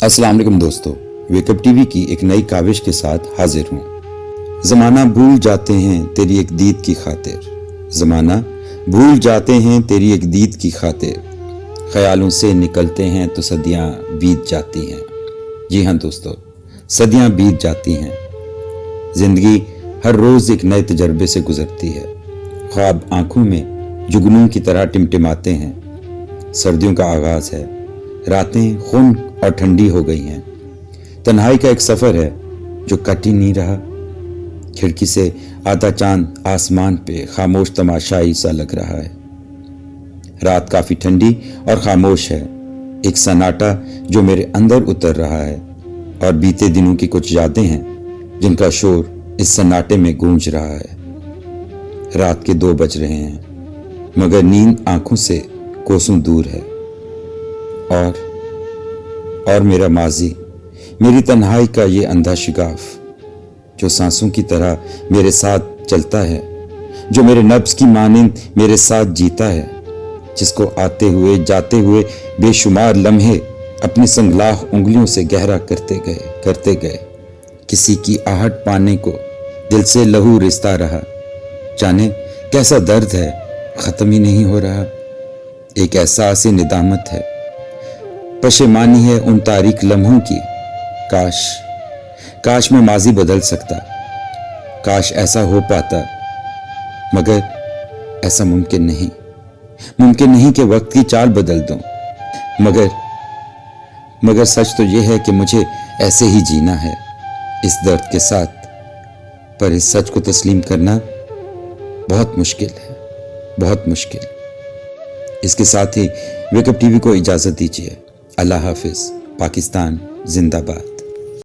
अस्सलाम वालेकुम दोस्तों, वेकअप टीवी की एक नई काविश के साथ हाजिर हूँ। ज़माना भूल जाते हैं तेरी एक दीद की खातिर, ज़माना भूल जाते हैं तेरी एक दीद की खातिर, ख्यालों से निकलते हैं तो सदियाँ बीत जाती हैं। जी हाँ दोस्तों, सदियाँ बीत जाती हैं। ज़िंदगी हर रोज़ एक नए तजर्बे से गुजरती है। ख्वाब आंखों में जुगनू की तरह टिमटिमाते हैं। सर्दियों का आगाज़ है, रातें खून और ठंडी हो गई हैं। तन्हाई का एक सफ़र है जो कट ही नहीं रहा। खिड़की से आता चांद आसमान पे खामोश तमाशाई सा लग रहा है। रात काफ़ी ठंडी और खामोश है, एक सन्नाटा जो मेरे अंदर उतर रहा है, और बीते दिनों की कुछ यादें हैं जिनका शोर इस सन्नाटे में गूंज रहा है। रात के 2 बज रहे हैं, मगर नींद आंखों से कोसों दूर है। और मेरा माजी, मेरी तन्हाई का ये अंधा शिगाफ जो सांसों की तरह मेरे साथ चलता है, जो मेरे नब्ज की मानिंद मेरे साथ जीता है, जिसको आते हुए जाते हुए बेशुमार लम्हे अपनी संगलाख उंगलियों से गहरा करते गए। किसी की आहट पाने को दिल से लहू रिश्ता रहा। जाने कैसा दर्द है, ख़त्म ही नहीं हो रहा। एक एहसास निदामत है, पशेमानी है उन तारीक लम्हों की। काश मैं माजी बदल सकता, काश ऐसा हो पाता, मगर ऐसा मुमकिन नहीं कि वक्त की चाल बदल दूं। मगर सच तो यह है कि मुझे ऐसे ही जीना है, इस दर्द के साथ। पर इस सच को तस्लीम करना बहुत मुश्किल है, बहुत मुश्किल। इसके साथ ही वेकअप टीवी को इजाज़त दीजिए। अल्लाह हाफिज़। पाकिस्तान जिंदाबाद।